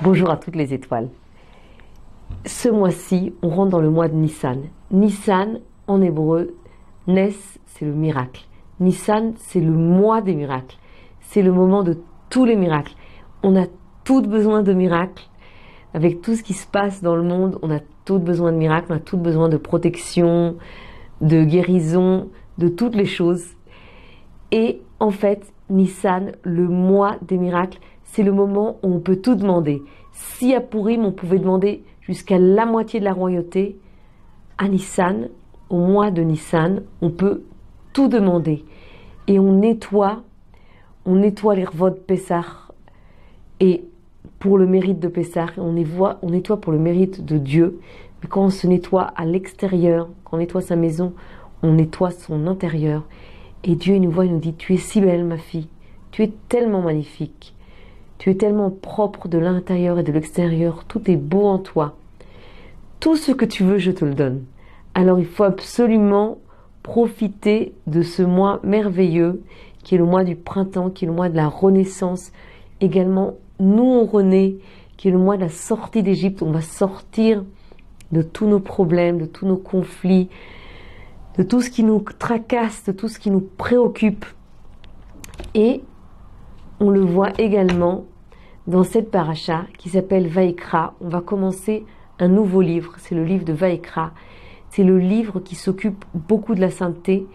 Bonjour à toutes les étoiles. Ce mois-ci, on rentre dans le mois de Nissan. Nissan, en hébreu, Nes, c'est le miracle. Nissan, c'est le mois des miracles. C'est le moment de tous les miracles. On a tous besoin de miracles. Avec tout ce qui se passe dans le monde, on a tous besoin de miracles, on a tous besoin de protection, de guérison, de toutes les choses. Et en fait, Nissan, le mois des miracles, c'est le moment où on peut tout demander. Si à Purim, on pouvait demander jusqu'à la moitié de la royauté, à Nissan, au mois de Nissan, on peut tout demander. Et on nettoie les revaux de Pessah. Et pour le mérite de Pessah, on nettoie pour le mérite de Dieu. Mais quand on se nettoie à l'extérieur, quand on nettoie sa maison, on nettoie son intérieur. Et Dieu il nous voit, il nous dit, tu es si belle ma fille, tu es tellement magnifique, tu es tellement propre de l'intérieur et de l'extérieur, tout est beau en toi. Tout ce que tu veux, je te le donne. Alors il faut absolument profiter de ce mois merveilleux, qui est le mois du printemps, qui est le mois de la renaissance. Également, nous on renaît, qui est le mois de la sortie d'Égypte. On va sortir de tous nos problèmes, de tous nos conflits, de tout ce qui nous tracasse, de tout ce qui nous préoccupe. Et on le voit également dans cette paracha qui s'appelle Vaïkra. On va commencer un nouveau livre, c'est le livre de Vaïkra. C'est le livre qui s'occupe beaucoup de la sainteté.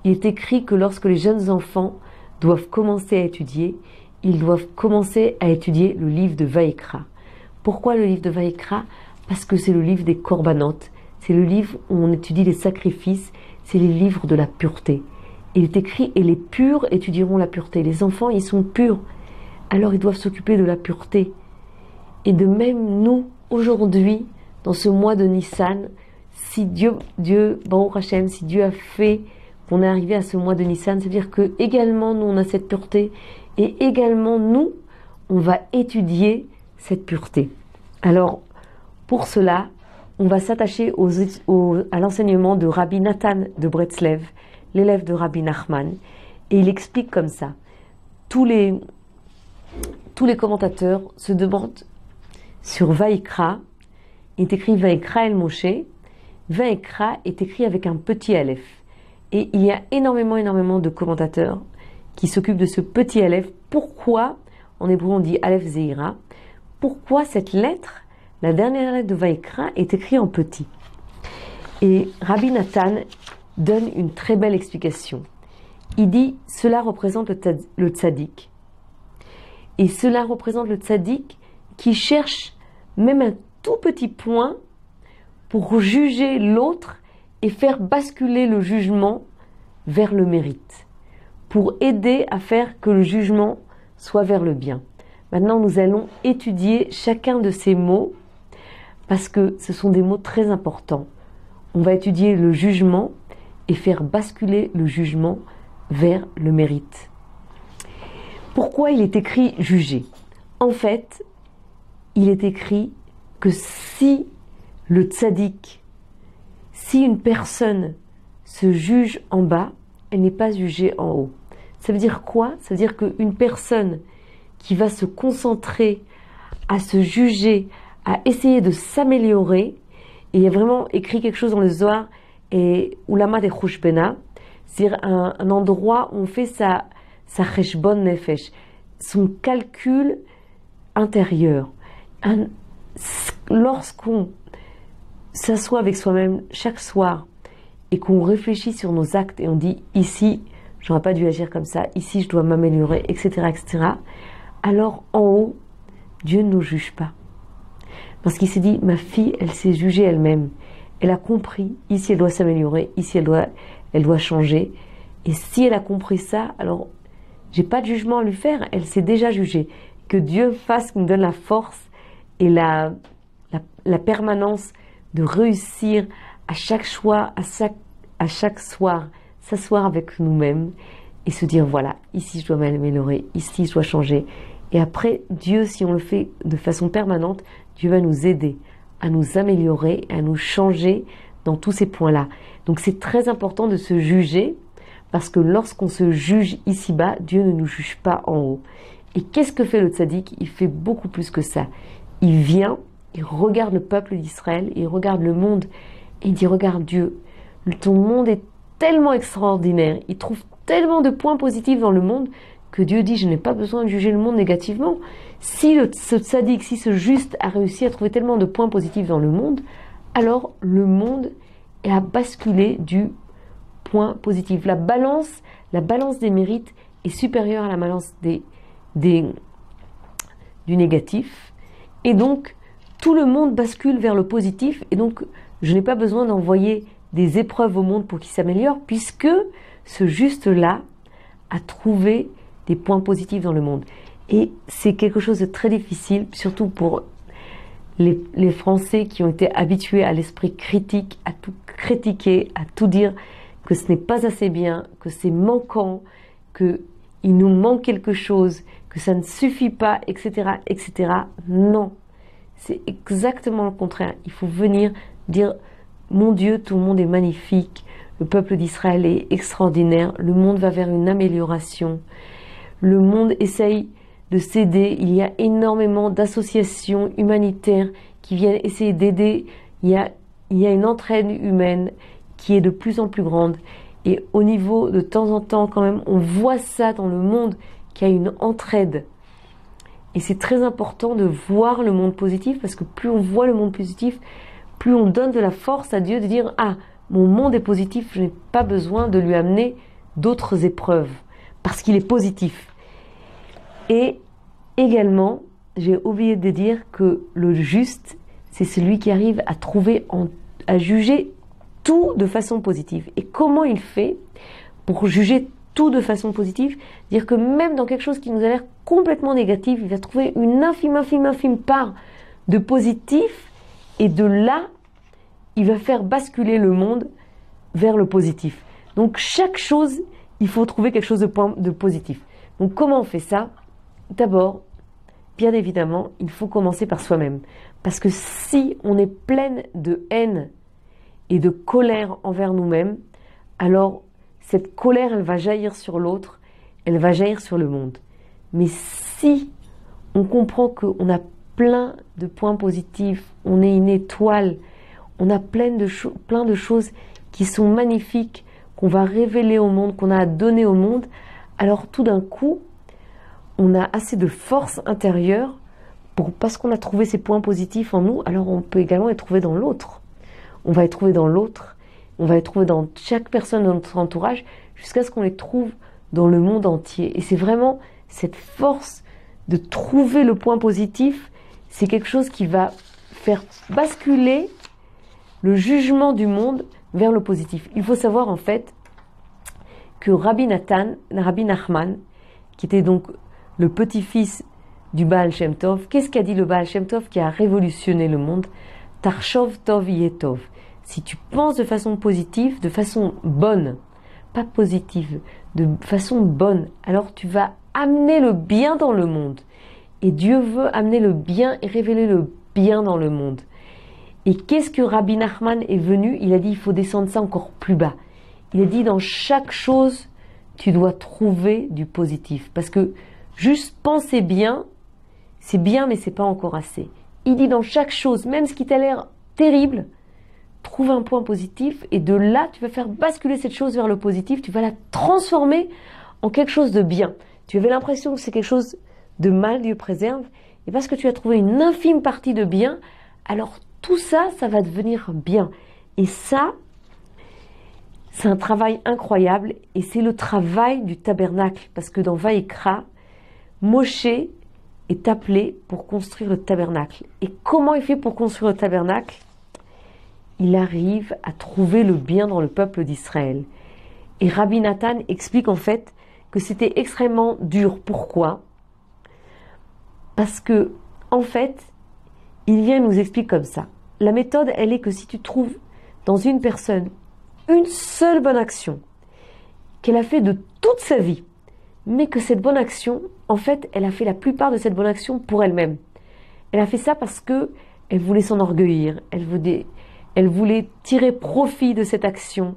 Il est écrit que lorsque les jeunes enfants doivent commencer à étudier, ils doivent commencer à étudier le livre de Vaïkra. Pourquoi le livre de Vaïkra? Parce que c'est le livre des corbanotes. C'est le livre où on étudie les sacrifices, c'est les livres de la pureté. Il est écrit, et les purs étudieront la pureté. Les enfants, ils sont purs, alors ils doivent s'occuper de la pureté. Et de même, nous, aujourd'hui, dans ce mois de Nissan, si Dieu, Baruch Hashem, si Dieu a fait qu'on est arrivé à ce mois de Nissan, c'est-à-dire que également nous, on a cette pureté, et également nous, on va étudier cette pureté. Alors, pour cela, on va s'attacher à l'enseignement de Rabbi Nathan de Bretzlev, l'élève de Rabbi Nachman, et il explique comme ça. Tous les commentateurs se demandent sur Vaïkra. Il est écrit Vaïkra el Moshe. Vaïkra est écrit avec un petit aleph. Et il y a énormément de commentateurs qui s'occupent de ce petit aleph. Pourquoi, en hébreu on dit aleph zeira, pourquoi cette lettre, la dernière lettre de Vaïkra, est écrite en petit? Et Rabbi Nathan donne une très belle explication. Il dit, cela représente le tzaddik. Et cela représente le tzaddik qui cherche même un tout petit point pour juger l'autre et faire basculer le jugement vers le mérite, pour aider à faire que le jugement soit vers le bien. Maintenant, nous allons étudier chacun de ces mots parce que ce sont des mots très importants. On va étudier le jugement et faire basculer le jugement vers le mérite. Pourquoi il est écrit juger? En fait, il est écrit que si le tzaddik, si une personne se juge en bas, elle n'est pas jugée en haut. Ça veut dire quoi? Ça veut dire qu'une personne qui va se concentrer à se juger, à essayer de s'améliorer, et il y a vraiment écrit quelque chose dans le Zohar, et Ulama de Chushbena, c'est-à-dire un endroit où on fait sa cheshbon nefesh, son calcul intérieur. Lorsqu'on s'assoit avec soi-même chaque soir et qu'on réfléchit sur nos actes et on dit ici j'aurais pas dû agir comme ça, ici je dois m'améliorer, etc., alors en haut Dieu ne nous juge pas, parce qu'il s'est dit ma fille elle s'est jugée elle-même, elle a compris ici elle doit s'améliorer, ici elle doit changer, et si elle a compris ça, alors j'ai pas de jugement à lui faire, elle s'est déjà jugée. Que Dieu fasse, qu'il nous donne la force et la permanence de réussir à chaque choix, à chaque soir, s'asseoir avec nous-mêmes et se dire voilà, ici je dois m'améliorer, ici je dois changer. Et après, Dieu, si on le fait de façon permanente, Dieu va nous aider à nous améliorer, à nous changer dans tous ces points-là. Donc c'est très important de se juger, parce que lorsqu'on se juge ici-bas, Dieu ne nous juge pas en haut. Et qu'est-ce que fait le tzaddik? Il fait beaucoup plus que ça. il vient, il regarde le peuple d'Israël, il regarde le monde, et il dit, regarde Dieu, ton monde est tellement extraordinaire, il trouve tellement de points positifs dans le monde, que Dieu dit, je n'ai pas besoin de juger le monde négativement. Si ce tzaddik, si ce juste a réussi à trouver tellement de points positifs dans le monde, alors le monde a basculé du point positif. La balance des mérites est supérieure à la balance du négatif. Et donc, tout le monde bascule vers le positif. Et donc, je n'ai pas besoin d'envoyer des épreuves au monde pour qu'il s'améliore, puisque ce juste-là a trouvé des points positifs dans le monde. Et c'est quelque chose de très difficile, surtout pour les Français qui ont été habitués à l'esprit critique, à tout critiquer, à tout dire que ce n'est pas assez bien, que c'est manquant, qu'il nous manque quelque chose, que ça ne suffit pas, etc., etc. Non, c'est exactement le contraire. Il faut venir dire, mon Dieu, tout le monde est magnifique, le peuple d'Israël est extraordinaire, le monde va vers une amélioration, le monde essaye de s'aider, il y a énormément d'associations humanitaires qui viennent essayer d'aider, il y a une entraide humaine qui est de plus en plus grande, et au niveau de temps en temps quand même, on voit ça dans le monde, qu'il y a une entraide. Et c'est très important de voir le monde positif, parce que plus on voit le monde positif, plus on donne de la force à Dieu de dire, ah, mon monde est positif, je n'ai pas besoin de lui amener d'autres épreuves, parce qu'il est positif. Et également, j'ai oublié de dire que le juste, c'est celui qui arrive à trouver, à juger tout de façon positive. Et comment il fait pour juger tout de façon positive? Dire que même dans quelque chose qui nous a l'air complètement négatif, il va trouver une infime part de positif, et de là, il va faire basculer le monde vers le positif. Donc chaque chose, il faut trouver quelque chose de positif. Donc comment on fait ça? D'abord, bien évidemment, il faut commencer par soi-même. Parce que si on est pleine de haine et de colère envers nous-mêmes, alors cette colère, elle va jaillir sur l'autre, elle va jaillir sur le monde. Mais si on comprend qu'on a plein de points positifs, on est une étoile, on a plein de choses qui sont magnifiques, qu'on va révéler au monde, qu'on a à donner au monde, alors tout d'un coup, on a assez de force intérieure parce qu'on a trouvé ces points positifs en nous, alors on peut également les trouver dans l'autre. On va les trouver dans l'autre, on va les trouver dans chaque personne de notre entourage, jusqu'à ce qu'on les trouve dans le monde entier. Et c'est vraiment cette force de trouver le point positif, c'est quelque chose qui va faire basculer le jugement du monde vers le positif. Il faut savoir en fait que Rabbi Nachman, qui était donc le petit-fils du Baal Shem Tov, qu'est-ce qu'a dit le Baal Shem Tov qui a révolutionné le monde? Tarshov Tov Yetov. Si tu penses de façon positive, de façon bonne, pas positive, de façon bonne, alors tu vas amener le bien dans le monde. Et Dieu veut amener le bien et révéler le bien dans le monde. Et qu'est-ce que Rabbi Nachman est venu? Il a dit, il faut descendre ça encore plus bas. Il a dit, dans chaque chose, tu dois trouver du positif. Parce que juste penser bien, c'est bien, mais c'est pas encore assez. Il dit, dans chaque chose, même ce qui t'a l'air terrible, trouve un point positif, et de là, tu vas faire basculer cette chose vers le positif, tu vas la transformer en quelque chose de bien. Tu avais l'impression que c'est quelque chose de mal, Dieu préserve, et parce que tu as trouvé une infime partie de bien, alors tout ça, ça va devenir bien. Et ça, c'est un travail incroyable, et c'est le travail du tabernacle, parce que dans Vaïkra, Moshe est appelé pour construire le tabernacle. Et comment il fait pour construire le tabernacle? Il arrive à trouver le bien dans le peuple d'Israël. Et Rabbi Nathan explique en fait que c'était extrêmement dur. Pourquoi? Parce que, en fait, il vient et nous explique comme ça. La méthode, elle est que si tu trouves dans une personne une seule bonne action qu'elle a fait de toute sa vie, mais que cette bonne action, en fait, elle a fait la plupart de cette bonne action pour elle-même. Elle a fait ça parce que elle voulait s'enorgueillir, elle voulait tirer profit de cette action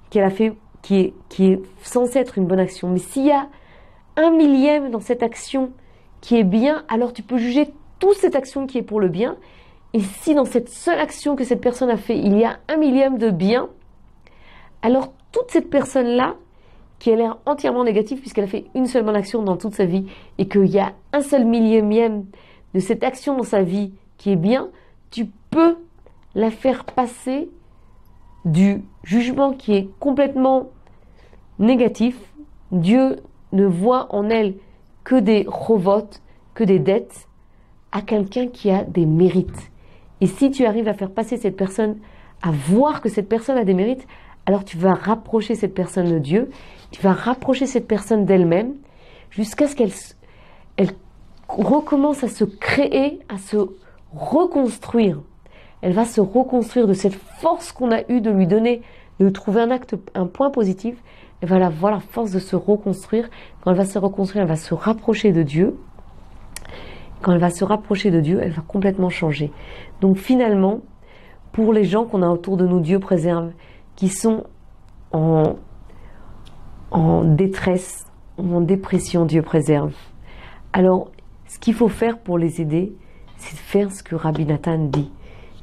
qu'elle a fait, qui est censée être une bonne action. Mais s'il y a 1 millième dans cette action qui est bien, alors tu peux juger toute cette action qui est pour le bien, et si dans cette seule action que cette personne a fait, il y a 1 millième de bien, alors toute cette personne-là, qui a l'air entièrement négative puisqu'elle a fait une seule bonne action dans toute sa vie, et qu'il y a un seul millième de cette action dans sa vie qui est bien, tu peux la faire passer du jugement qui est complètement négatif. Dieu ne voit en elle que des chovotes, que des dettes, à quelqu'un qui a des mérites. Et si tu arrives à faire passer cette personne, à voir que cette personne a des mérites, alors tu vas rapprocher cette personne de Dieu, tu vas rapprocher cette personne d'elle-même, jusqu'à ce qu'elle recommence à se créer, à se reconstruire. Elle va se reconstruire de cette force qu'on a eue de lui donner, de lui trouver un point positif. Elle va avoir la force de se reconstruire. Quand elle va se reconstruire, elle va se rapprocher de Dieu. Quand elle va se rapprocher de Dieu, elle va complètement changer. Donc finalement, pour les gens qu'on a autour de nous, Dieu préserve, qui sont en détresse, ou en dépression, Dieu préserve. Alors, ce qu'il faut faire pour les aider, c'est de faire ce que Rabbi Nathan dit.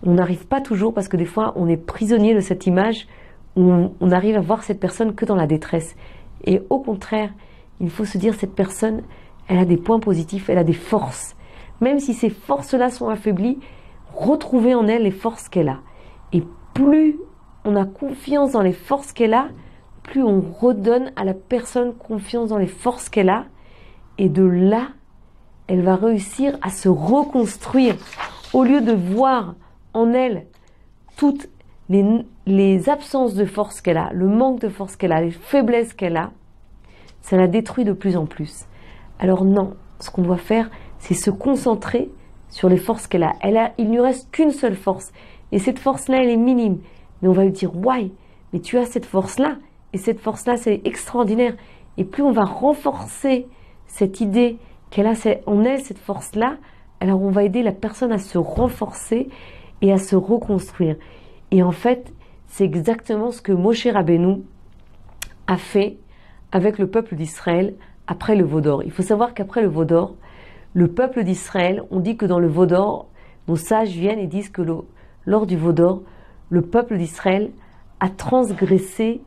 On n'arrive pas toujours, parce que des fois, on est prisonnier de cette image où on arrive à voir cette personne que dans la détresse. Et au contraire, il faut se dire, cette personne, elle a des points positifs, elle a des forces. Même si ces forces-là sont affaiblies, retrouver en elle les forces qu'elle a. Et plus on a confiance dans les forces qu'elle a, plus on redonne à la personne confiance dans les forces qu'elle a. Et de là, elle va réussir à se reconstruire. Au lieu de voir en elle toutes les absences de force qu'elle a, le manque de force qu'elle a, les faiblesses qu'elle a, ça la détruit de plus en plus. Alors non, ce qu'on doit faire, c'est se concentrer sur les forces qu'elle a. Il ne lui reste qu'une seule force. Et cette force-là, elle est minime. Mais on va lui dire, ouais, mais tu as cette force-là. Et cette force-là, c'est extraordinaire. Et plus on va renforcer cette idée qu'elle a en elle, cette force-là, alors on va aider la personne à se renforcer et à se reconstruire. Et en fait, c'est exactement ce que Moshe Rabbeinu a fait avec le peuple d'Israël après le veau d'or. Il faut savoir qu'après le veau d'or, le peuple d'Israël, on dit que dans le veau d'or, nos sages viennent et disent que lors du veau d'or, le peuple d'Israël a transgressé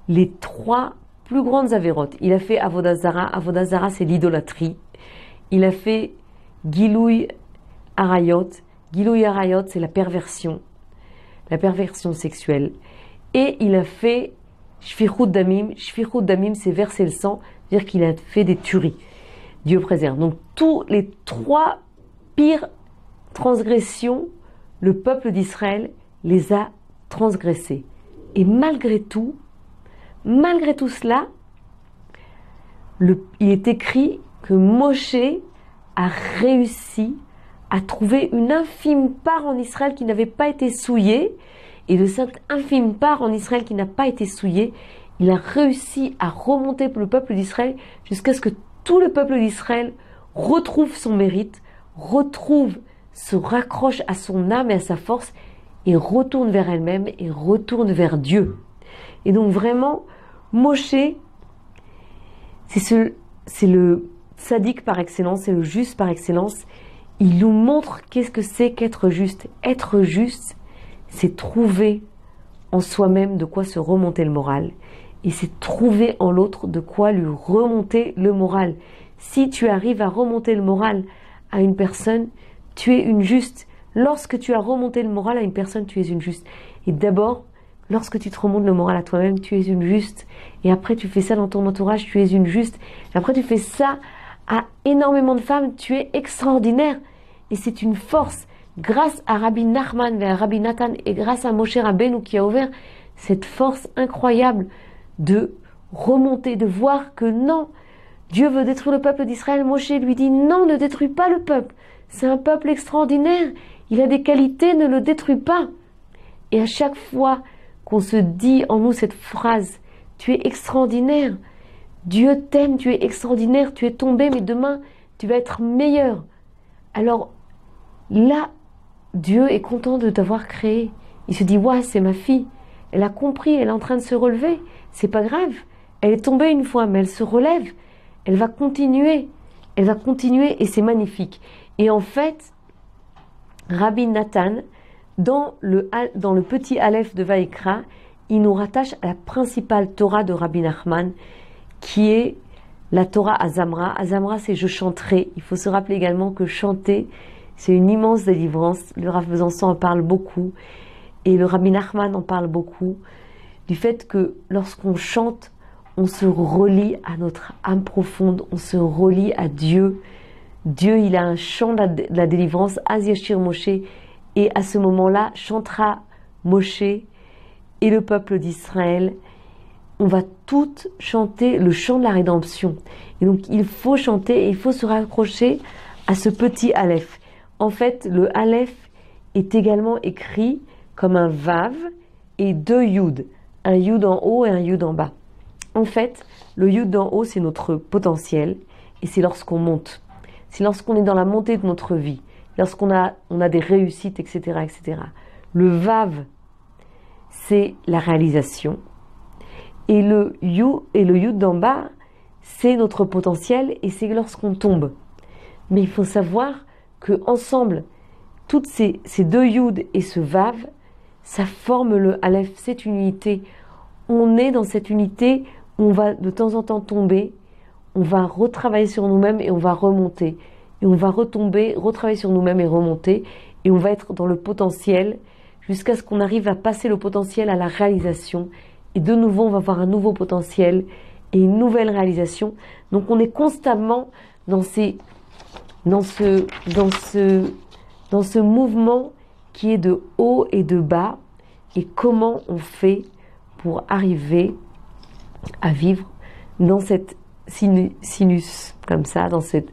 les 3 plus grandes avérotes. Il a fait Avodah Zara. Avodah Zara, c'est l'idolâtrie. Il a fait Gilouy Arayot. Gilouy Arayot, c'est la perversion sexuelle. Et il a fait Shfichut Damim. Shfichut Damim, c'est verser le sang, c'est-à-dire qu'il a fait des tueries. Dieu préserve. Donc, tous les 3 pires transgressions, le peuple d'Israël les a transgressées. Et malgré tout cela, il est écrit que Moshe a réussi à trouver une infime part en Israël qui n'avait pas été souillée, et de cette infime part en Israël qui n'a pas été souillée, il a réussi à remonter le peuple d'Israël jusqu'à ce que tout le peuple d'Israël retrouve son mérite, se raccroche à son âme et à sa force, et retourne vers elle-même et retourne vers Dieu. Et donc vraiment, Moshe, c'est le tzaddik par excellence, c'est le juste par excellence. Il nous montre qu'est-ce que c'est qu'être juste. Être juste, c'est trouver en soi-même de quoi se remonter le moral. Et c'est trouver en l'autre de quoi lui remonter le moral. Si tu arrives à remonter le moral à une personne, tu es une juste. Lorsque tu as remonté le moral à une personne, tu es une juste. Et d'abord, lorsque tu te remontes le moral à toi-même, tu es une juste. Et après, tu fais ça dans ton entourage, tu es une juste. Et après, tu fais ça à énormément de femmes, tu es extraordinaire. Et c'est une force. Grâce à Rabbi Nachman et à Rabbi Nathan, et grâce à Moshe Rabbeinu qui a ouvert cette force incroyable de remonter, de voir que non, Dieu veut détruire le peuple d'Israël. Moshe lui dit non, ne détruis pas le peuple. C'est un peuple extraordinaire. Il a des qualités, ne le détruis pas. Et à chaque fois qu'on se dit en nous cette phrase, tu es extraordinaire, Dieu t'aime, tu es extraordinaire, tu es tombé, mais demain tu vas être meilleur. Alors là, Dieu est content de t'avoir créé. Il se dit, ouais, c'est ma fille. Elle a compris, elle est en train de se relever. C'est pas grave. Elle est tombée une fois, mais elle se relève. Elle va continuer et c'est magnifique. Et en fait, Rabbi Nathan, dans le petit Aleph de Vaïkra, il nous rattache à la principale Torah de Rabbi Nachman, qui est la Torah Azamra. Azamra, c'est je chanterai. Il faut se rappeler également que chanter, c'est une immense délivrance. Le Rav Besançon en parle beaucoup, et le Rabbi Nachman en parle beaucoup, du fait que lorsqu'on chante, on se relie à notre âme profonde, on se relie à Dieu. Dieu, il a un chant de la délivrance, Az Yashir Moshe, et à ce moment-là, chantera Moshe et le peuple d'Israël. On va toutes chanter le chant de la rédemption. Et donc, il faut chanter et il faut se raccrocher à ce petit Aleph. En fait, le Aleph est également écrit comme un Vav et deux Yud. Un Yud en haut et un Yud en bas. En fait, le Yud en haut, c'est notre potentiel et c'est lorsqu'on monte. C'est lorsqu'on est dans la montée de notre vie, lorsqu'on a des réussites, etc., etc. Le Vav, c'est la réalisation. Et le Yud d'en bas, c'est notre potentiel et c'est lorsqu'on tombe. Mais il faut savoir que ensemble, toutes ces deux Yud et ce Vav, ça forme le Aleph, c'est une unité. On est dans cette unité où on va de temps en temps tomber, on va retravailler sur nous-mêmes et on va remonter. Et on va retomber, retravailler sur nous-mêmes et remonter. Et on va être dans le potentiel jusqu'à ce qu'on arrive à passer le potentiel à la réalisation. Et de nouveau, on va avoir un nouveau potentiel et une nouvelle réalisation. Donc on est constamment dans ce mouvement qui est de haut et de bas. Et comment on fait pour arriver à vivre dans cette sinus, comme ça, dans cette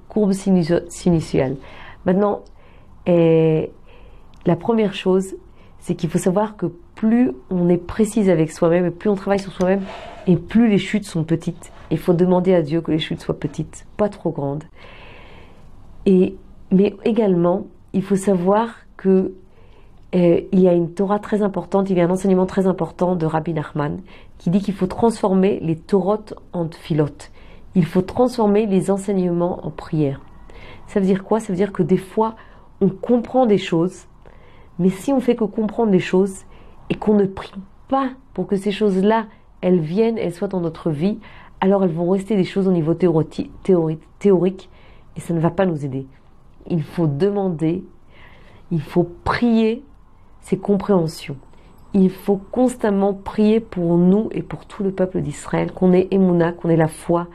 courbe sinusiale. Maintenant, la première chose, c'est qu'il faut savoir que plus on est précise avec soi-même, et plus on travaille sur soi-même, et plus les chutes sont petites. Il faut demander à Dieu que les chutes soient petites, pas trop grandes. Mais également, il faut savoir que il y a une Torah très importante, il y a un enseignement très important de Rabbi Nachman qui dit qu'il faut transformer les Torotes en Tfilotes. Il faut transformer les enseignements en prières. Ça veut dire quoi? Ça veut dire que des fois, on comprend des choses, mais si on fait que comprendre des choses et qu'on ne prie pas pour que ces choses-là, elles soient dans notre vie, alors elles vont rester des choses au niveau théorique et ça ne va pas nous aider. Il faut demander, il faut prier ces compréhensions. Il faut constamment prier pour nous et pour tout le peuple d'Israël, qu'on ait Emouna, qu'on ait la foi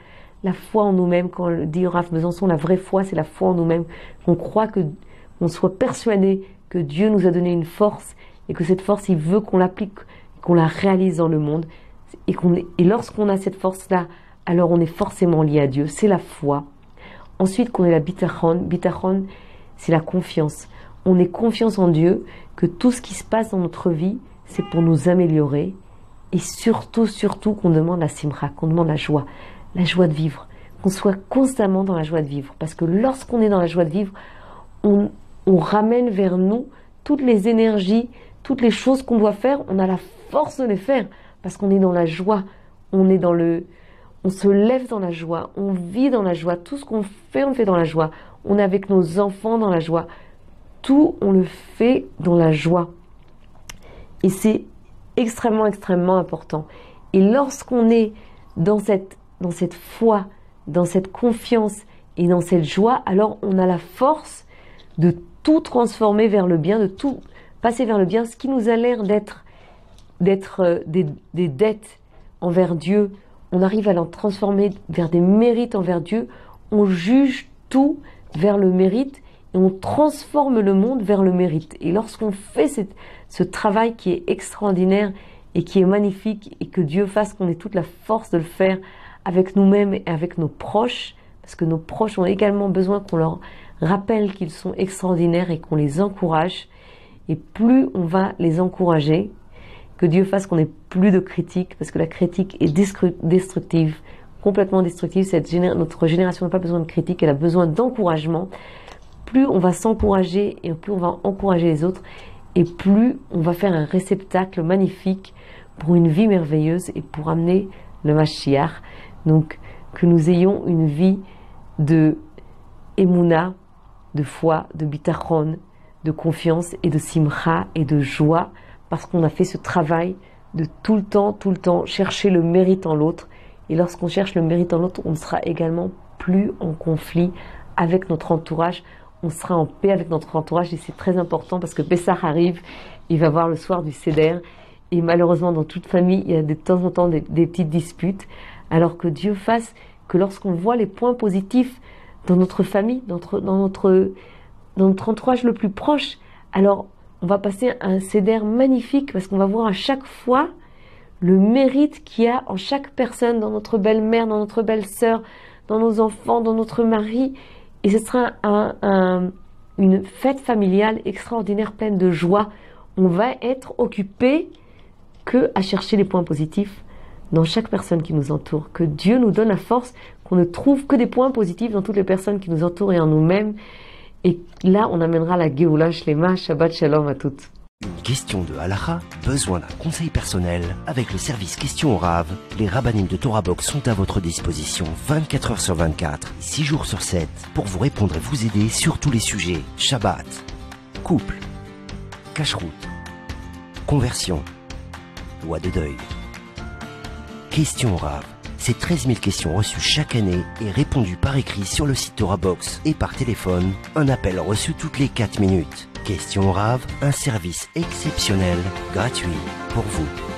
en nous-mêmes. Quand le dit Rav Besançon, la vraie foi, c'est la foi en nous-mêmes. Qu'on croit qu'on soit persuadé que Dieu nous a donné une force et que cette force, il veut qu'on l'applique, qu'on la réalise dans le monde. Et lorsqu'on a cette force-là, alors on est forcément lié à Dieu. C'est la foi. Ensuite, qu'on ait la bitachon. Bitachon, c'est la confiance. On ait confiance en Dieu, que tout ce qui se passe dans notre vie, c'est pour nous améliorer. Et surtout, qu'on demande la simra, qu'on demande la joie de vivre. Qu'on soit constamment dans la joie de vivre. Parce que lorsqu'on est dans la joie de vivre, on ramène vers nous toutes les énergies, toutes les choses qu'on doit faire. On a la force de les faire. Parce qu'on est dans la joie. On se lève dans la joie. On vit dans la joie. Tout ce qu'on fait, on le fait dans la joie. On est avec nos enfants dans la joie. Tout, on le fait dans la joie. Et c'est extrêmement, extrêmement important. Et lorsqu'on est dans cette foi, dans cette confiance et dans cette joie, alors on a la force de tout transformer vers le bien, de tout passer vers le bien. Ce qui nous a l'air d'être des dettes envers Dieu, on arrive à l'en transformer vers des mérites envers Dieu. On juge tout vers le mérite. Et on transforme le monde vers le mérite. Et lorsqu'on fait ce travail qui est extraordinaire et qui est magnifique, et que Dieu fasse qu'on ait toute la force de le faire avec nous-mêmes et avec nos proches, parce que nos proches ont également besoin qu'on leur rappelle qu'ils sont extraordinaires et qu'on les encourage. Et plus on va les encourager, que Dieu fasse qu'on ait plus de critiques, parce que la critique est destructive, complètement destructive. Notre génération n'a pas besoin de critique, elle a besoin d'encouragement. Plus on va s'encourager et plus on va encourager les autres et plus on va faire un réceptacle magnifique pour une vie merveilleuse et pour amener le Mashiach. Donc que nous ayons une vie de émouna, de foi, de bitachon, de confiance et de simcha et de joie, parce qu'on a fait ce travail de tout le temps, chercher le mérite en l'autre. Et lorsqu'on cherche le mérite en l'autre, on sera également plus en conflit avec notre entourage, on sera en paix avec notre entourage, et c'est très important parce que Pessah arrive, il va voir le soir du Seder, et malheureusement dans toute famille, il y a de temps en temps des petites disputes, alors que Dieu fasse que lorsqu'on voit les points positifs dans notre famille, dans notre entourage le plus proche, alors on va passer un Seder magnifique parce qu'on va voir à chaque fois le mérite qu'il y a en chaque personne, dans notre belle-mère, dans notre belle-sœur, dans nos enfants, dans notre mari. Et ce sera une fête familiale extraordinaire, pleine de joie. On va être occupé que à chercher les points positifs dans chaque personne qui nous entoure. Que Dieu nous donne la force, qu'on ne trouve que des points positifs dans toutes les personnes qui nous entourent et en nous-mêmes. Et là, on amènera la Géoula Shlema. Shabbat Shalom à toutes. Une question de halakha, besoin d'un conseil personnel? Avec le service Question au Rav, les rabbinim de Torah Box sont à votre disposition 24 heures sur 24, 6 jours sur 7, pour vous répondre et vous aider sur tous les sujets. Shabbat, couple, cache-route, conversion, loi de deuil. Question au Rav, c'est 13 000 questions reçues chaque année et répondues par écrit sur le site Torah Box et par téléphone, un appel reçu toutes les 4 minutes. Question au Rav, un service exceptionnel, gratuit pour vous.